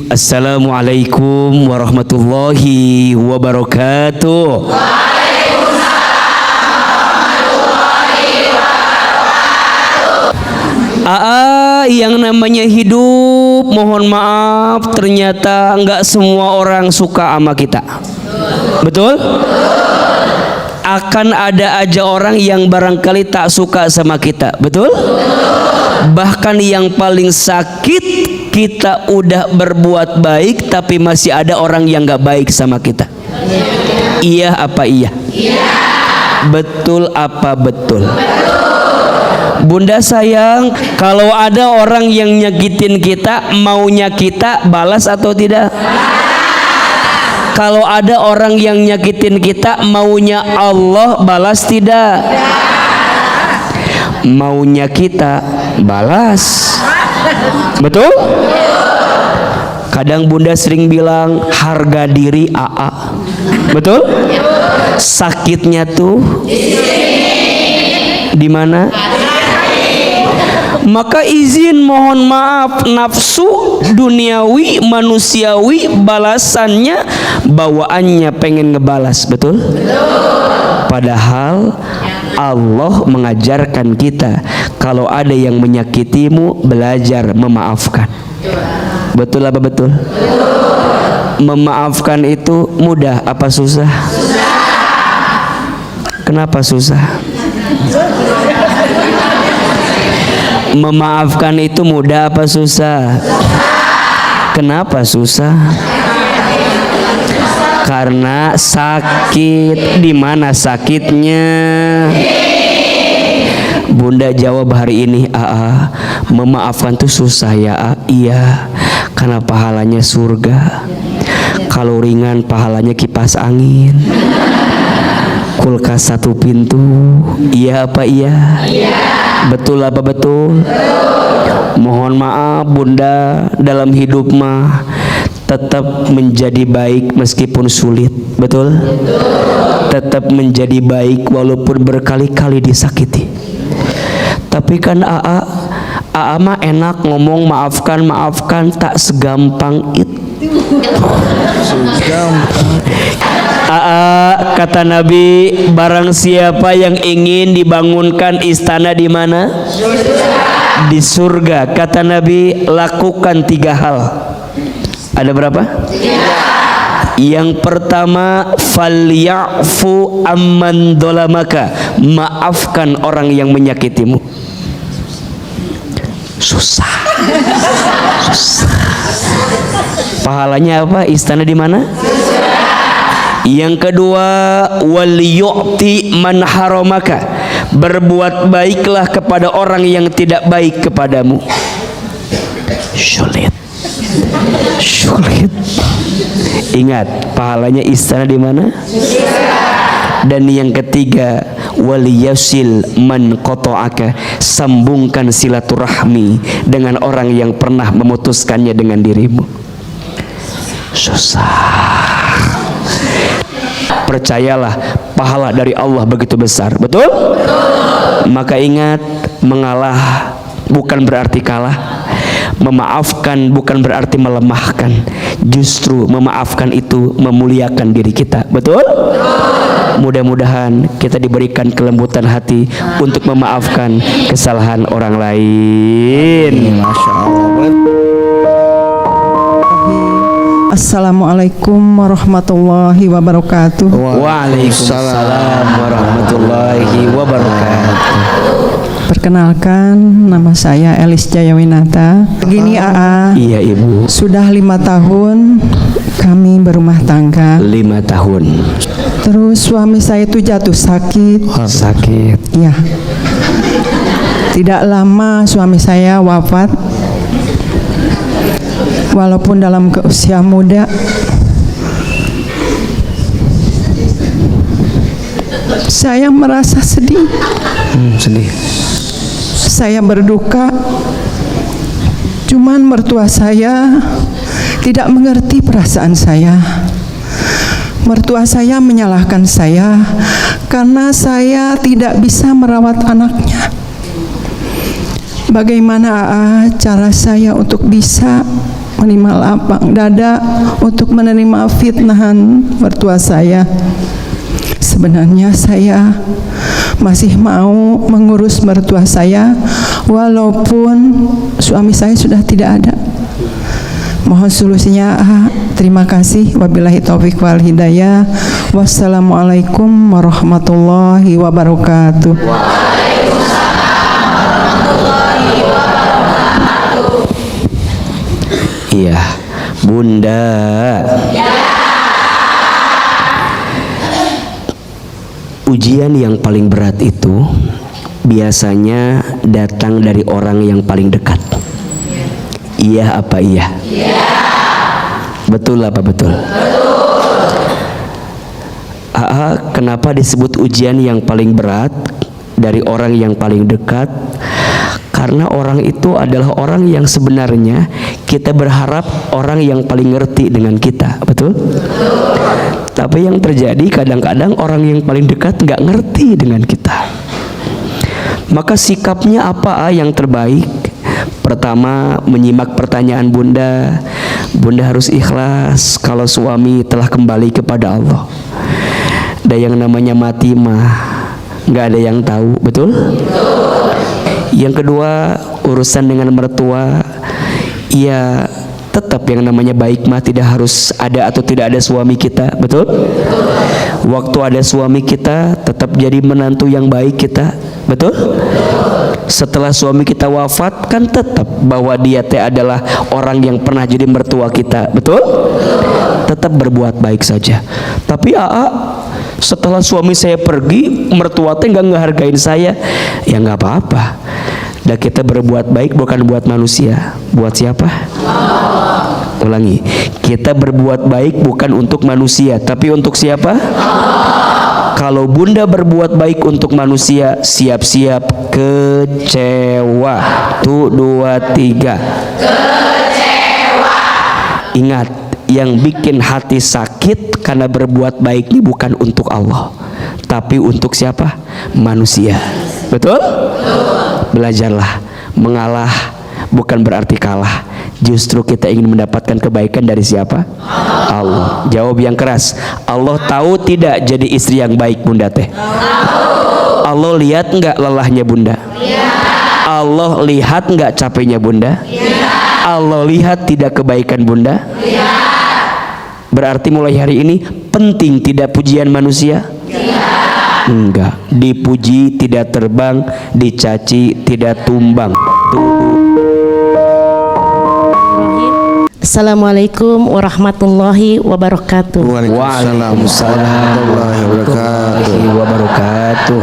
Assalamualaikum warahmatullahi wabarakatuh. Yang namanya hidup, mohon maaf, ternyata nggak semua orang suka sama kita. Betul? Akan ada aja orang yang barangkali tak suka sama kita. Betul? Bahkan yang paling sakit, kita udah berbuat baik tapi masih ada orang yang nggak baik sama kita. Iya apa iya? Iya. Betul apa betul? Bunda sayang, kalau ada orang yang nyakitin kita, maunya kita balas atau tidak? Kalau ada orang yang nyakitin kita, maunya Allah balas tidak? Maunya kita balas. Betul? Kadang Bunda sering bilang harga diri AA. Betul? Sakitnya tuh di mana? Maka izin mohon maaf, nafsu duniawi manusiawi balasannya bawaannya pengen ngebalas. Betul? Padahal Allah mengajarkan kita kalau ada yang menyakitimu, belajar memaafkan. Betul apa betul? Memaafkan itu mudah apa susah? Kenapa susah? Memaafkan itu mudah apa susah? Kenapa susah? Karena sakit. Di mana sakitnya? Bunda jawab hari ini, memaafkan itu susah ya. Iya, karena pahalanya surga. Kalau ringan pahalanya kipas angin, kulkas satu pintu. Iya apa iya? Iya. Betul apa betul? Mohon maaf Bunda, dalam hidup mah tetap menjadi baik meskipun sulit. Betul? Tetap menjadi baik walaupun berkali-kali disakiti. Tapi kan AA mah enak ngomong maafkan tak segampang itu. Kata Nabi, barang siapa yang ingin dibangunkan istana di mana? Di surga. Kata Nabi, lakukan 3 hal. Ada berapa? 3. Yang pertama, falyafu amman dolamaka, maafkan orang yang menyakitimu. Susah. Pahalanya apa? Istana di mana? Yang kedua, waliyu'ti man haramaka, berbuat baiklah kepada orang yang tidak baik kepadamu. Sulit. Ingat, pahalanya istana di mana? Dan yang ketiga, waliyasil man qata'aka, sambungkan silaturahmi dengan orang yang pernah memutuskannya dengan dirimu. Susah. Percayalah, pahala dari Allah begitu besar. Betul? Maka ingat, mengalah bukan berarti kalah. Memaafkan bukan berarti melemahkan. Justru memaafkan itu memuliakan diri kita. Betul? Mudah-mudahan kita diberikan kelembutan hati untuk memaafkan kesalahan orang lain. Masya Allah. Assalamualaikum warahmatullahi wabarakatuh. Waalaikumsalam warahmatullahi wabarakatuh. Perkenalkan, nama saya Elis Jayawinata. Begini AA. Iya Ibu. Sudah 5 tahun kami berumah tangga. 5 tahun. Terus suami saya itu jatuh sakit. Sakit. Iya. Tidak lama suami saya wafat. Walaupun dalam usia muda, saya merasa sedih. Sedih. Saya berduka. Cuman mertua saya tidak mengerti perasaan saya. Mertua saya menyalahkan saya karena saya tidak bisa merawat anaknya. Bagaimana cara saya untuk bisa menerima lapang dada untuk menerima fitnahan mertua saya. Sebenarnya saya masih mau mengurus mertua saya walaupun suami saya sudah tidak ada. Mohon solusinya. Terima kasih. Wabillahi taufiq wal hidayah. Wassalamualaikum warahmatullahi wabarakatuh. Iya, Bunda. Ujian yang paling berat itu biasanya datang dari orang yang paling dekat. Iya apa iya? Betul apa betul? Kenapa disebut ujian yang paling berat dari orang yang paling dekat? Karena orang itu adalah orang yang sebenarnya kita berharap orang yang paling ngerti dengan kita, betul? Tapi yang terjadi kadang-kadang orang yang paling dekat nggak ngerti dengan kita. Maka sikapnya apa yang terbaik? Pertama, menyimak pertanyaan Bunda. Bunda harus ikhlas kalau suami telah kembali kepada Allah. Dan yang namanya mati mah nggak ada yang tahu, betul? Yang kedua, urusan dengan mertua, ya tetap yang namanya baik mah tidak harus ada atau tidak ada suami kita, betul? Waktu ada suami kita tetap jadi menantu yang baik kita, betul? Setelah suami kita wafat kan tetap bahwa dia adalah orang yang pernah jadi mertua kita, betul? Tetap berbuat baik saja. Tapi setelah suami saya pergi, mertua teh nggak ngehargain saya, ya nggak apa-apa. Dan kita berbuat baik bukan buat manusia, buat siapa? Ulangi, kita berbuat baik bukan untuk manusia, tapi untuk siapa? Kalau Bunda berbuat baik untuk manusia, siap-siap kecewa. 1, 2, 3. Kecewa. Ingat, yang bikin hati sakit karena berbuat baik ini bukan untuk Allah, tapi untuk siapa? Manusia. Betul? Belajarlah, mengalah bukan berarti kalah. Justru kita ingin mendapatkan kebaikan dari siapa? Allah. Jawab yang keras. Allah tahu tidak jadi istri yang baik Bunda teh? Allah lihat enggak lelahnya Bunda? Allah lihat enggak capeknya Bunda? Allah lihat tidak kebaikan Bunda? Berarti mulai hari ini penting tidak pujian manusia? Enggak. Dipuji tidak terbang, dicaci tidak tumbang. Assalamualaikum warahmatullahi wabarakatuh. Waalaikumsalam warahmatullahi wabarakatuh.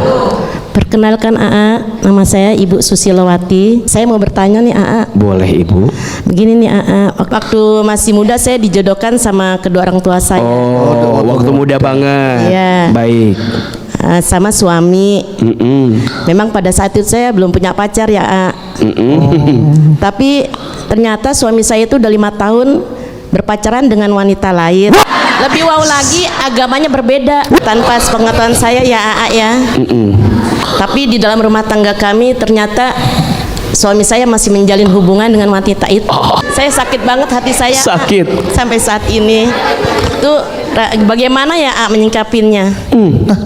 Perkenalkan AA, nama saya Ibu Susilowati. Saya mau bertanya nih AA. Boleh Ibu. Begini nih AA, waktu masih muda saya dijodohkan sama kedua orang tua saya. Oh, waktu muda banget. Iya. Baik. Sama suami. Memang pada saat itu saya belum punya pacar ya AA. Tapi ternyata suami saya itu udah 5 tahun berpacaran dengan wanita lain. Lebih wow lagi, agamanya berbeda tanpa sepengetahuan saya ya AA ya. Tapi di dalam rumah tangga kami ternyata suami saya masih menjalin hubungan dengan wanita itu. Saya sakit banget hati saya. Sakit. Sampai saat ini. Itu bagaimana ya A menyingkapinya?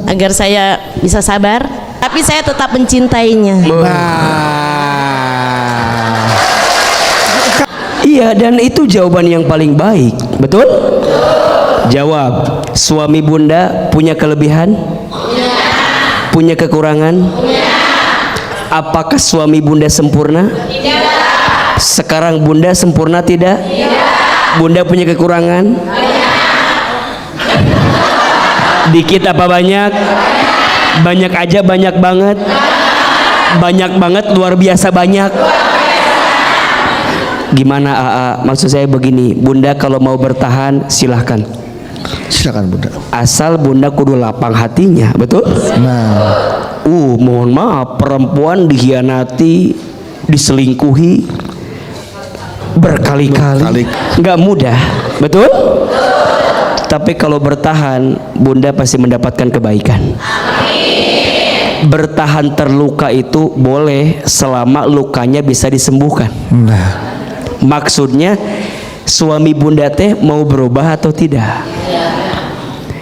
Agar saya bisa sabar, tapi saya tetap mencintainya. Iya, dan itu jawaban yang paling baik. Betul? Jawab. Suami Bunda punya kelebihan? Punya kekurangan? Apakah suami Bunda sempurna? Tidak. Sekarang Bunda sempurna tidak? Tidak. Bunda punya kekurangan? Dikit apa banyak? Banyak aja, banyak banget. Banyak banget, luar biasa banyak. Gimana AA? Maksud saya begini, Bunda kalau mau bertahan silahkan. Silakan Bunda. Asal Bunda kudu lapang hatinya, betul? Nah, Mohon maaf, perempuan dikhianati, diselingkuhi berkali-kali, nggak mudah, betul? Tapi kalau bertahan, Bunda pasti mendapatkan kebaikan. Bertahan terluka itu boleh selama lukanya bisa disembuhkan. nah, Maksudnya suami bunda teh mau berubah atau tidak?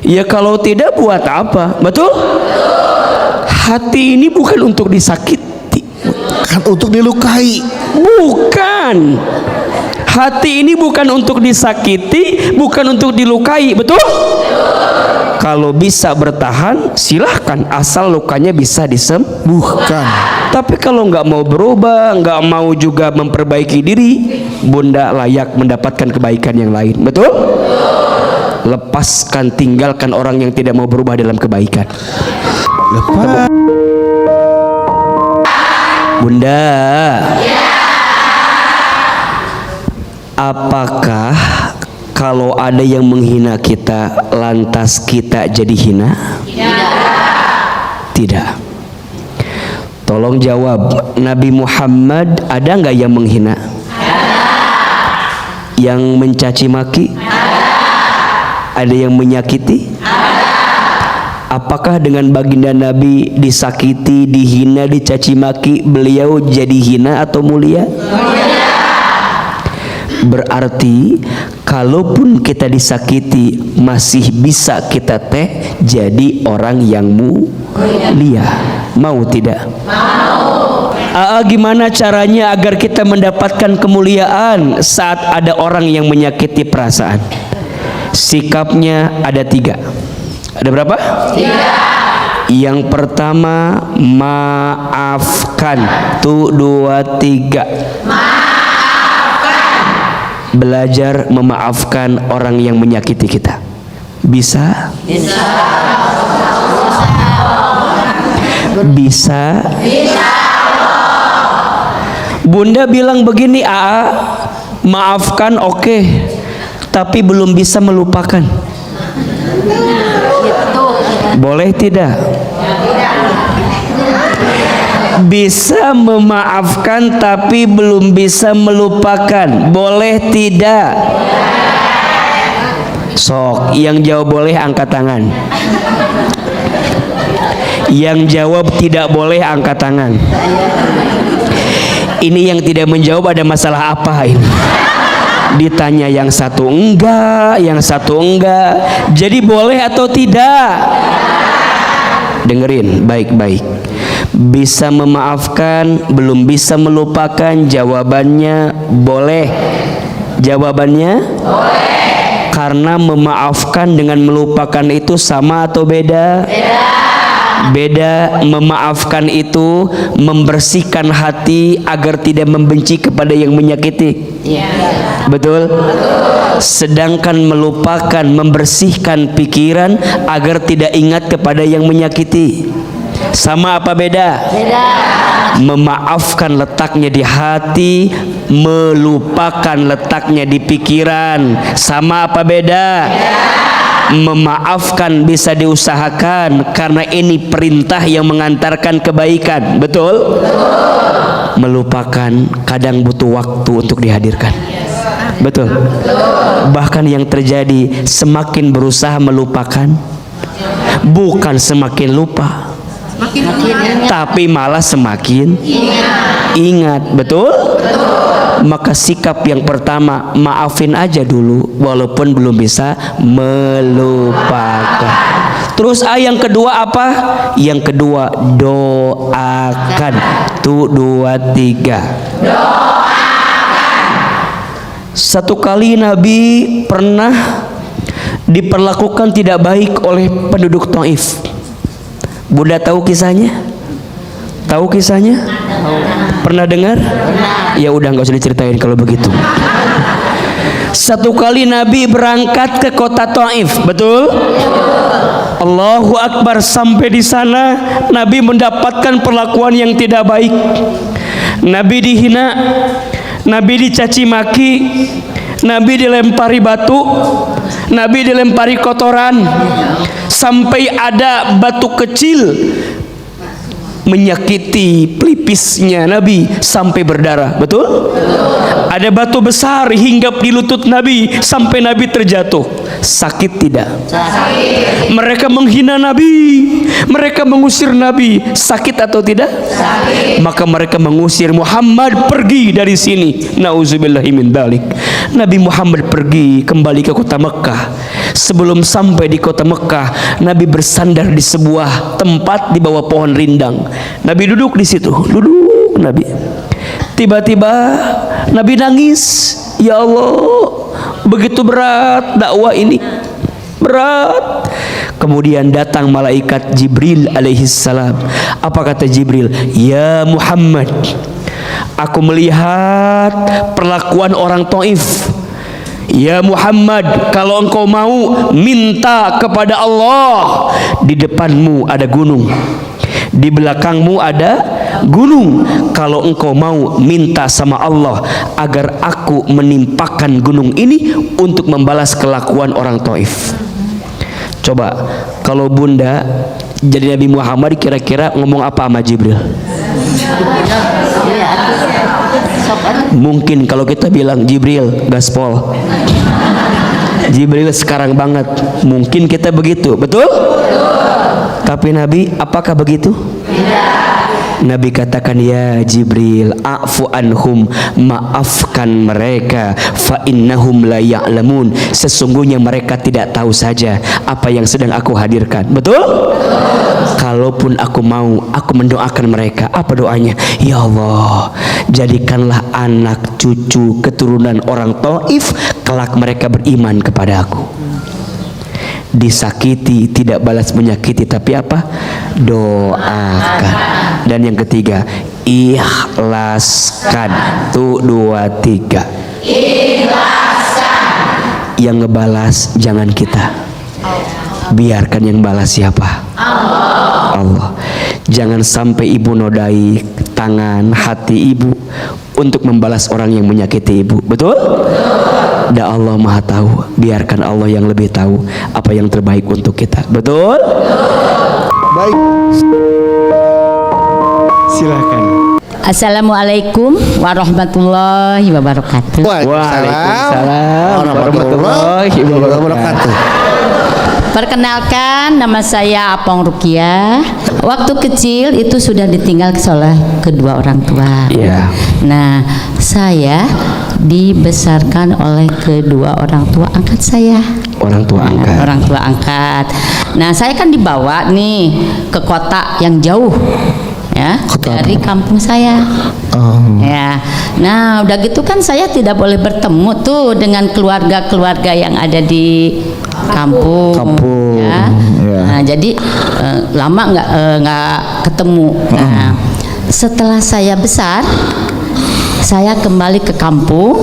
Ya kalau tidak buat apa? Betul? Hati ini bukan untuk disakiti, Kan untuk dilukai. bukan. Hati ini bukan untuk disakiti, bukan untuk dilukai, betul? Kalau bisa bertahan, silahkan, asal lukanya bisa disembuhkan. Tapi kalau nggak mau berubah, nggak mau juga memperbaiki diri, bunda layak mendapatkan kebaikan yang lain, betul? Lepaskan, tinggalkan orang yang tidak mau berubah dalam kebaikan. Bunda, apakah kalau ada yang menghina kita, lantas kita jadi hina? Tidak. Tolong jawab, Nabi Muhammad ada nggak yang menghina? Yang mencaci maki? Ada yang menyakiti? Apakah dengan baginda Nabi disakiti, dihina, dicaci maki, beliau jadi hina atau mulia? Berarti kalaupun kita disakiti, masih bisa kita teh jadi orang yang mulia. Mau tidak? Mau. Gimana caranya agar kita mendapatkan kemuliaan saat ada orang yang menyakiti perasaan? Sikapnya ada 3. Ada berapa? 3. Yang pertama, maafkan. 1, 2, 3. Belajar memaafkan orang yang menyakiti kita. Bisa? Bisa? Bunda bilang begini, maafkan oke, tapi belum bisa melupakan. Boleh tidak? Bisa memaafkan tapi belum bisa melupakan. Boleh tidak? Sok, yang jawab boleh angkat tangan. Yang jawab tidak boleh angkat tangan. Ini yang tidak menjawab ada masalah apa ini? Ditanya yang satu enggak, yang satu enggak. Jadi boleh atau tidak? Dengerin baik-baik. Bisa memaafkan, belum bisa melupakan. Jawabannya boleh. Jawabannya boleh. Karena memaafkan dengan melupakan itu sama atau beda? Beda. Memaafkan itu membersihkan hati agar tidak membenci kepada yang menyakiti. Betul? Sedangkan melupakan membersihkan pikiran agar tidak ingat kepada yang menyakiti. Sama apa beda? Beda. Memaafkan letaknya di hati, melupakan letaknya di pikiran. Sama apa beda? Beda. Memaafkan bisa diusahakan karena ini perintah yang mengantarkan kebaikan. Betul? Betul. Melupakan kadang butuh waktu untuk dihadirkan. Betul? Betul. Bahkan yang terjadi semakin berusaha melupakan, bukan semakin lupa, tapi malah semakin ingat. Betul? Betul. Maka sikap yang pertama, maafin aja dulu walaupun belum bisa melupakan. Terus yang kedua apa? Yang kedua doakan. 1, 2, 3. Doakan. Satu kali Nabi pernah diperlakukan tidak baik oleh penduduk Taif. Bunda tahu kisahnya? Tahu kisahnya? Pernah dengar? Ya udah nggak usah diceritain kalau begitu. Satu kali Nabi berangkat ke kota Taif, betul? Allahu Akbar. Sampai di sana Nabi mendapatkan perlakuan yang tidak baik. Nabi dihina, Nabi dicaci maki, Nabi dilempari batu, Nabi dilempari kotoran, sampai ada batu kecil menyakiti pelipisnya Nabi sampai berdarah. Betul? Ada batu besar hinggap di lutut Nabi sampai Nabi terjatuh. Sakit tidak? Sakit. Mereka menghina Nabi, mereka mengusir Nabi. Sakit atau tidak? Sakit. Maka mereka mengusir Muhammad, pergi dari sini. Nauzubillahi min dzalik. Nabi Muhammad pergi kembali ke kota Mekah. Sebelum sampai di kota Mekah, Nabi bersandar di sebuah tempat di bawah pohon rindang. Nabi duduk di situ, duduk Nabi. Tiba-tiba Nabi nangis. Ya Allah, begitu berat dakwah ini, berat. Kemudian datang malaikat Jibril alaihissalam. Apa kata Jibril? Ya Muhammad, aku melihat perlakuan orang Taif. Ya Muhammad, kalau engkau mau minta kepada Allah, di depanmu ada gunung, di belakangmu ada gunung. Kalau engkau mau minta sama Allah agar aku menimpakan gunung ini untuk membalas kelakuan orang Taif. Coba kalau Bunda jadi Nabi Muhammad, kira-kira ngomong apa sama Jibril? Mungkin kalau kita bilang Jibril gaspol, Jibril sekarang banget, mungkin kita begitu, betul? Tapi Nabi apakah begitu? Nabi katakan, ya Jibril, a'fu anhum, maafkan mereka, fa innahum la ya'lamun, sesungguhnya mereka tidak tahu saja apa yang sedang aku hadirkan. Betul? Kalaupun aku mau, aku mendoakan mereka. Apa doanya? Ya Allah, jadikanlah anak cucu keturunan orang Taif kelak mereka beriman kepada aku. Disakiti tidak balas menyakiti, tapi apa? Doakan. Dan yang ketiga, ikhlaskan. Tuh 2, 3. Ikhlaskan. Yang ngebalas jangan kita, biarkan yang balas siapa? Allah. Jangan sampai ibu nodai tangan hati ibu untuk membalas orang yang menyakiti ibu. Betul? Dan Allah Maha tahu, biarkan Allah yang lebih tahu apa yang terbaik untuk kita. Betul? Baik. Silakan. Assalamualaikum warahmatullahi wabarakatuh. Waalaikumsalam warahmatullahi wabarakatuh. Perkenalkan, nama saya Apong Rukiah. Waktu kecil itu sudah ditinggal oleh kedua orang tua. Iya. Nah, saya dibesarkan oleh kedua orang tua angkat saya. Orang tua angkat. Orang tua angkat. Nah, saya kan dibawa nih ke kota yang jauh, ya, dari kampung saya. Ya, nah udah gitu kan saya tidak boleh bertemu tuh dengan keluarga-keluarga yang ada di kampung. Ya. Nah, jadi lama nggak ketemu. Nah, setelah saya besar, saya kembali ke kampung.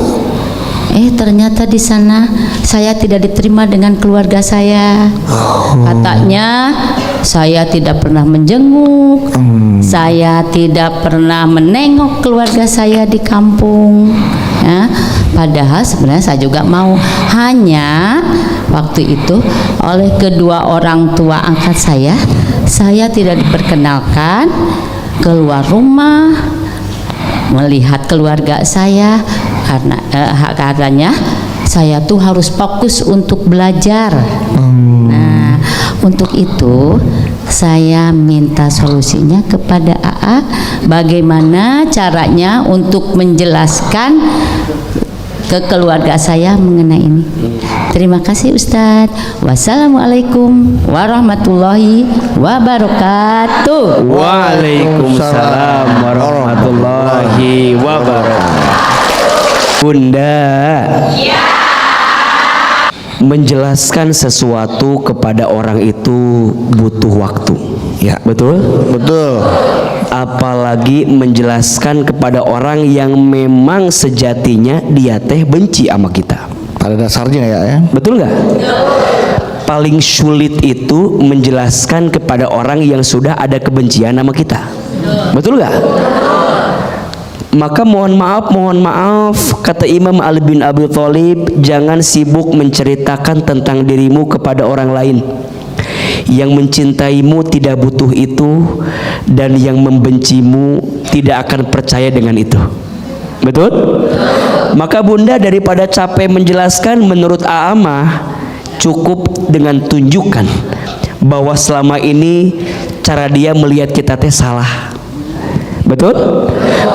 Ternyata di sana saya tidak diterima dengan keluarga saya. Katanya saya tidak pernah menjenguk, saya tidak pernah menengok keluarga saya di kampung. Ya, padahal sebenarnya saya juga mau, hanya waktu itu oleh kedua orang tua angkat saya tidak diperkenalkan keluar rumah melihat keluarga saya, karena katanya saya tuh harus fokus untuk belajar. Nah, untuk itu saya minta solusinya kepada AA, bagaimana caranya untuk menjelaskan ke keluarga saya mengenai ini. Terima kasih Ustadz. Wassalamualaikum warahmatullahi wabarakatuh. Waalaikumsalam warahmatullahi wabarakatuh. Bunda, menjelaskan sesuatu kepada orang itu butuh waktu. Ya, betul? Betul. Apalagi menjelaskan kepada orang yang memang sejatinya dia teh benci sama kita. Pada dasarnya ya. Betul nggak? Paling sulit itu menjelaskan kepada orang yang sudah ada kebencian sama kita. Betul nggak? Maka mohon maaf, kata Imam Ali bin Abi Thalib, jangan sibuk menceritakan tentang dirimu kepada orang lain. Yang mencintaimu tidak butuh itu, dan yang membencimu tidak akan percaya dengan itu. Betul? Maka Bunda, daripada capek menjelaskan, menurut Aamah cukup dengan tunjukkan bahwa selama ini cara dia melihat kita teh salah. Betul?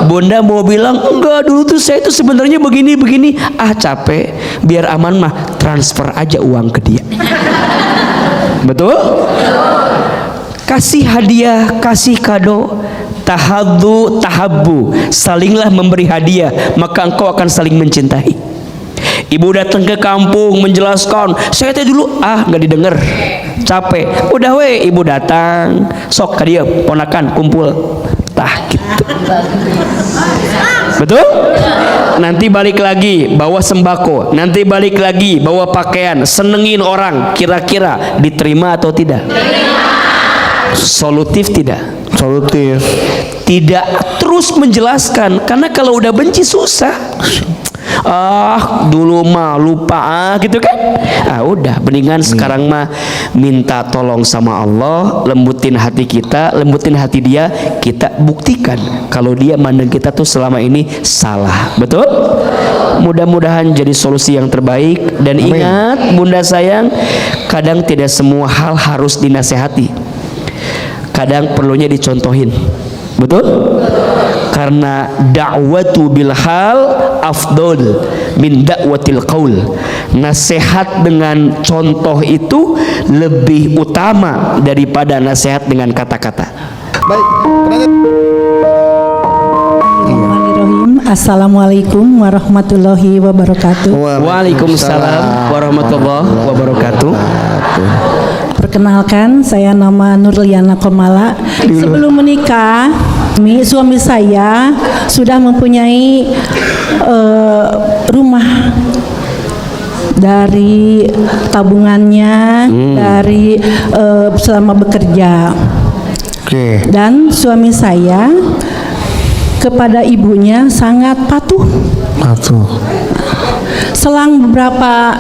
Bunda mau bilang enggak, dulu tuh saya tuh sebenarnya begini. Ah capek, biar aman mah transfer aja uang ke dia. Betul? Kasih hadiah, kasih kado. Tahaddu tahabbu, salinglah memberi hadiah, maka engkau akan saling mencintai. Ibu datang ke kampung menjelaskan, saya teh dulu nggak didengar, capek. Udah we, ibu datang, sok ka dia ponakan kumpul, tah gitu. Betul? Nanti balik lagi bawa sembako, nanti balik lagi bawa pakaian, senengin orang, kira-kira diterima atau tidak? Solutif tidak? Solutif. Tidak terus menjelaskan, karena kalau udah benci susah. Dulu mah lupa gitu kan. Udah mendingan sekarang mah minta tolong sama Allah, lembutin hati kita, lembutin hati dia, kita buktikan kalau dia mandang kita tuh selama ini salah. Betul? Mudah-mudahan jadi solusi yang terbaik. Dan ingat bunda sayang, kadang tidak semua hal harus dinasehati, kadang perlunya dicontohin. Betul? Karena da'watu bil hal afdol min da'watil qaul. Nasihat dengan contoh itu lebih utama daripada nasihat dengan kata-kata. Baik. Bismillahirrahmanirrahim. Assalamualaikum warahmatullahi wabarakatuh. Waalaikumsalam warahmatullahi wabarakatuh. Perkenalkan, saya nama Nurliana Komala. Sebelum menikah, suami saya sudah mempunyai rumah dari tabungannya, dari selama bekerja. Oke. Dan suami saya kepada ibunya sangat patuh. Selang beberapa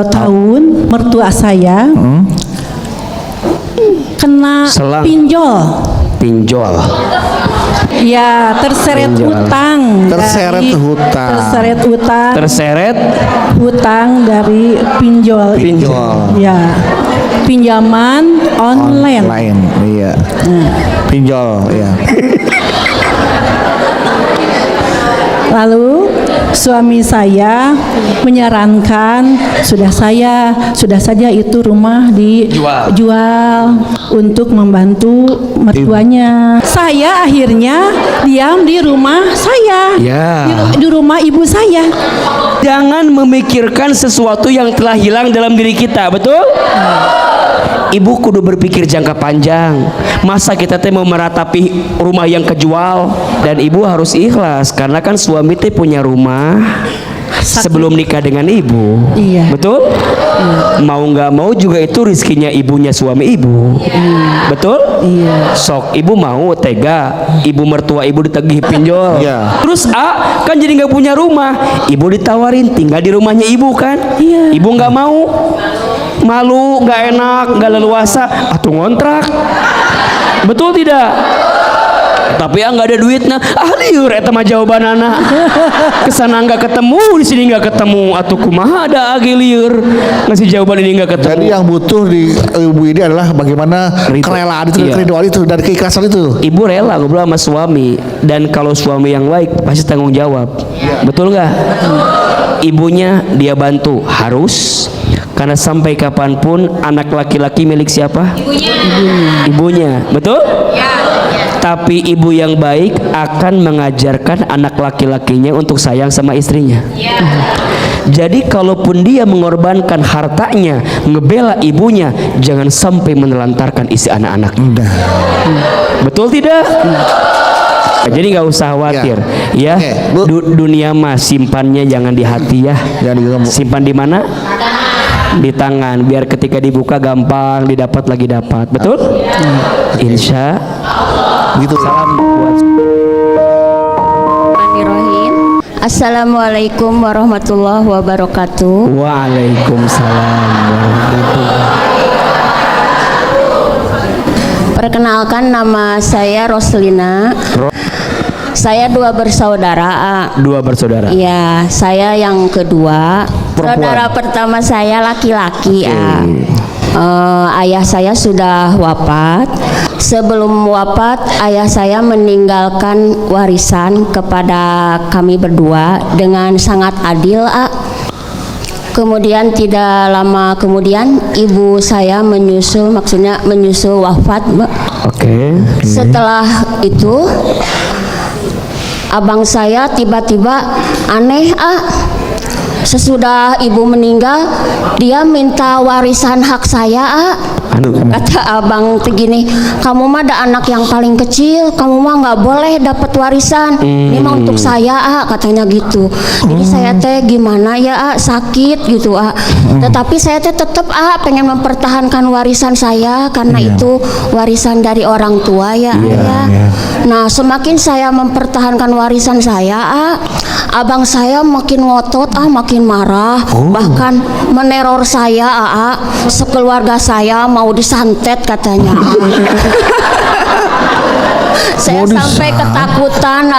tahun, mertua saya kena pinjol. Ya, terseret hutang. Terseret hutang dari pinjol. Ya, pinjaman online. Iya. Pinjol, ya. Lalu suami saya menyarankan sudah saja itu rumah dijual untuk membantu mertuanya. Saya akhirnya diam di rumah saya, di rumah ibu saya. Jangan memikirkan sesuatu yang telah hilang dalam diri kita. Betul? Ibu kudu berpikir jangka panjang. Masa kita teh mau meratapi rumah yang kejual? Dan ibu harus ikhlas, karena kan suami teh punya rumah sebelum nikah dengan ibu. Iya. Betul? Mau nggak mau juga itu rizkinya ibunya suami ibu. Betul? Iya. Sok ibu mau tega ibu mertua ibu ditagih pinjol. Iya. Terus kan jadi nggak punya rumah, ibu ditawarin tinggal di rumahnya ibu kan? Iya. Ibu nggak mau, malu, nggak enak, nggak leluasa, atuh ngontrak. Betul tidak? Tapi nggak ada duitnya, liur eta mah jawabanana. Kesana nggak ketemu, di sini nggak ketemu, atuh kumaha ada agi liur ngasih jawaban ini nggak ketemu. Jadi yang butuh di ibu ini adalah bagaimana kerelaan itu, keriduan itu, dan keikhlasan itu. Ibu rela ngobrol sama suami, dan kalau suami yang baik pasti tanggung jawab. Betul nggak? Ibunya dia bantu, harus, karena sampai kapanpun anak laki-laki milik siapa? Ibunya. Betul? Tapi ibu yang baik akan mengajarkan anak laki-lakinya untuk sayang sama istrinya. Jadi kalaupun dia mengorbankan hartanya ngebela ibunya, jangan sampai menelantarkan isi anak-anaknya. Betul tidak? Jadi nggak usah khawatir, ya. Dunia mah simpannya jangan di hati ya. Simpan di mana? Di tangan, biar ketika dibuka gampang didapat lagi dapat. Betul? Insya gitu. Salam buat. Assalamualaikum warahmatullahi wabarakatuh. Waalaikumsalam warahmatullahi. Perkenalkan, nama saya Roslina. Saya dua bersaudara. Dua bersaudara. Iya, saya yang kedua. Saudara pertama saya laki-laki. Ayah saya sudah wafat. sebelum wafat ayah saya meninggalkan warisan kepada kami berdua dengan sangat adil, Kemudian tidak lama kemudian ibu saya menyusul, maksudnya menyusul wafat, Mbak. Oke. Setelah itu abang saya tiba-tiba aneh, sesudah ibu meninggal dia minta warisan hak saya, kata abang begini, kamu mah ada anak yang paling kecil, kamu mah nggak boleh dapat warisan, ini mah untuk saya, katanya gitu. Jadi saya teh gimana ya, sakit gitu, tetapi saya teh tetap pengen mempertahankan warisan saya karena itu warisan dari orang tua ya, ayah. Nah, semakin saya mempertahankan warisan saya, abang saya makin ngotot, makin marah, bahkan meneror saya, sekeluarga saya mau disantet katanya. Saya sampai ketakutan,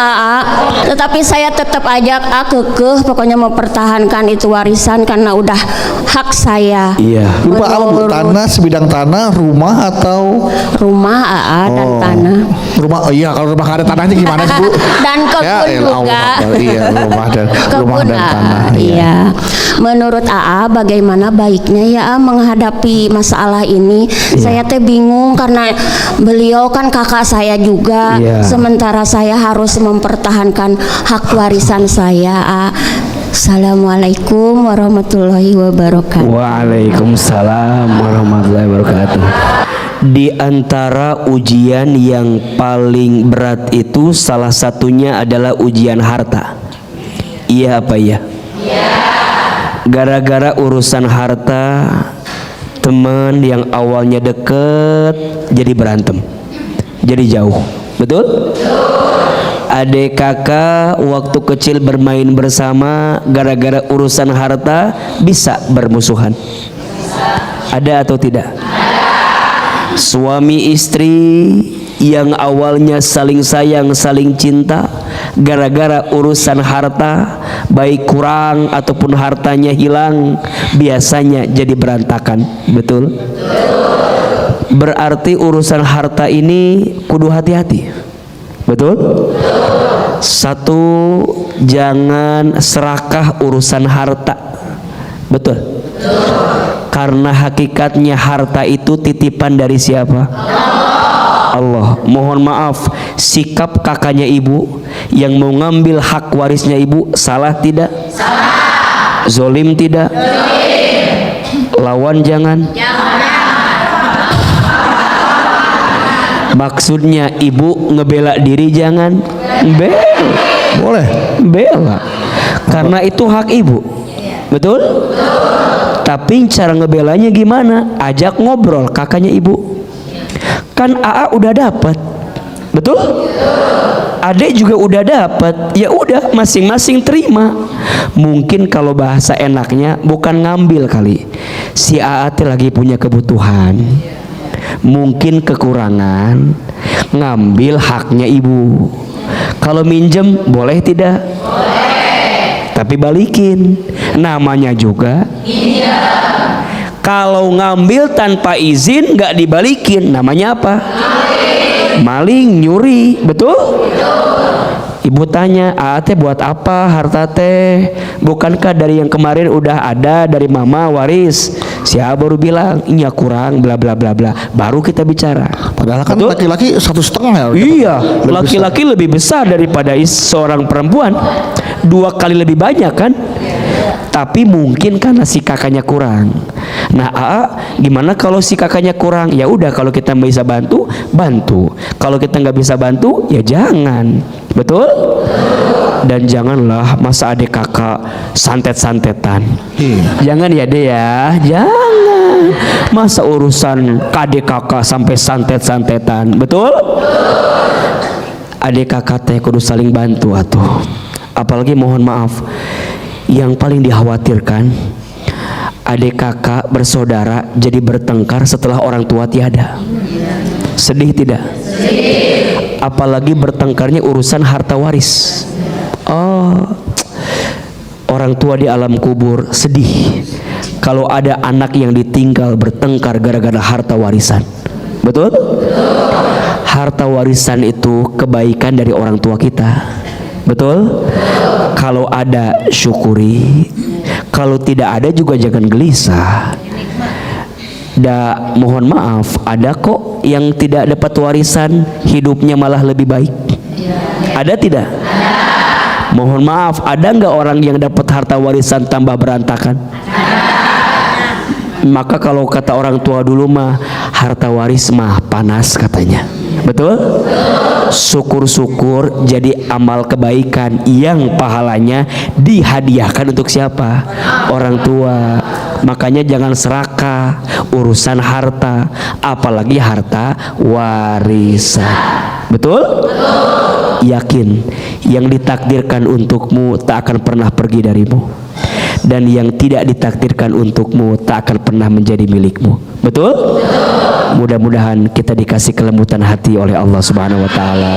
tetapi saya tetap aja kekeh, pokoknya mempertahankan itu warisan karena udah hak saya. Iya. Lupa apa, tanah, sebidang tanah, rumah atau rumah, dan tanah. Rumah, iya, kalau rumah ada tanahnya gimana sih, Bu? Dan kebun juga. Iya, rumah dan tanah. Iya. Menurut bagaimana baiknya ya menghadapi masalah ini? Saya teh bingung karena beliau kan kakak saya juga. Sementara saya harus mempertahankan hak warisan saya. Assalamualaikum warahmatullahi wabarakatuh. Waalaikumsalam warahmatullahi wabarakatuh. Di antara ujian yang paling berat itu salah satunya adalah ujian harta. Iya apa ya? Gara-gara urusan harta, teman yang awalnya deket jadi berantem, jadi jauh. Betul? Adik kakak waktu kecil bermain bersama, gara-gara urusan harta bisa bermusuhan. Ada atau tidak? Suami istri yang awalnya saling sayang, saling cinta, gara-gara urusan harta, baik kurang ataupun hartanya hilang, biasanya jadi berantakan. Betul? Berarti urusan harta ini kudu hati-hati. Betul? Satu, jangan serakah urusan harta. Betul? Karena hakikatnya harta itu titipan dari siapa? Allah. Mohon maaf, sikap kakaknya ibu yang mau ngambil hak warisnya ibu salah tidak? Salah. Zolim tidak? Zolim. Lawan jangan? Maksudnya ibu ngebela diri jangan? Bela. Boleh. Bela. Karena itu hak ibu. Betul? Tapi cara ngebelanya gimana? Ajak ngobrol kakaknya ibu. Kan AA udah dapat. Betul? Adek juga udah dapat. Ya udah, masing-masing terima. Mungkin kalau bahasa enaknya bukan ngambil kali. Si AA teh lagi punya kebutuhan. Mungkin kekurangan, ngambil haknya ibu. Kalau minjem boleh tidak? Boleh. Tapi balikin. Namanya juga kalau ngambil tanpa izin nggak dibalikin, namanya apa? Maling, nyuri. Betul? Ibu tanya, teh buat apa harta teh? Bukankah dari yang kemarin udah ada dari mama waris? Siapa baru bilang ini kurang bla bla bla bla. Baru kita bicara. Padahal kan laki-laki 1,5 ya. Iya, laki-laki lebih besar daripada seorang perempuan. 2 kali lebih banyak kan? Tapi mungkin karena si kakaknya kurang. Nah, gimana kalau si kakaknya kurang? Ya udah, kalau kita bisa bantu, bantu. Kalau kita nggak bisa bantu, ya jangan. Betul? Dan janganlah masa adik kakak santet-santetan. Jangan ya deh ya, jangan. Masa urusan adik kakak sampai santet-santetan. Betul? Adik kakak teh kudu saling bantu atuh. Apalagi mohon maaf, yang paling dikhawatirkan adik kakak bersaudara jadi bertengkar setelah orang tua tiada. Sedih tidak? Sedih. Apalagi bertengkarnya urusan harta waris. Orang tua di alam kubur sedih kalau ada anak yang ditinggal bertengkar gara-gara harta warisan. Betul? harta warisan itu kebaikan dari orang tua kita. Betul? Kalau ada syukuri, kalau tidak ada juga jangan gelisah. Mohon maaf, ada kok yang tidak dapat warisan hidupnya malah lebih baik. Ada tidak? Mohon maaf, ada nggak orang yang dapat harta warisan tambah berantakan? Maka kalau kata orang tua dulu mah, harta waris mah panas katanya. Betul? Syukur-syukur jadi amal kebaikan yang pahalanya dihadiahkan untuk siapa? Orang tua. Makanya jangan serakah urusan harta, apalagi harta warisan. Betul? Yakin yang ditakdirkan untukmu tak akan pernah pergi darimu, dan yang tidak ditakdirkan untukmu tak akan pernah menjadi milikmu. Betul? Mudah-mudahan kita dikasih kelembutan hati oleh Allah Subhanahu wa taala.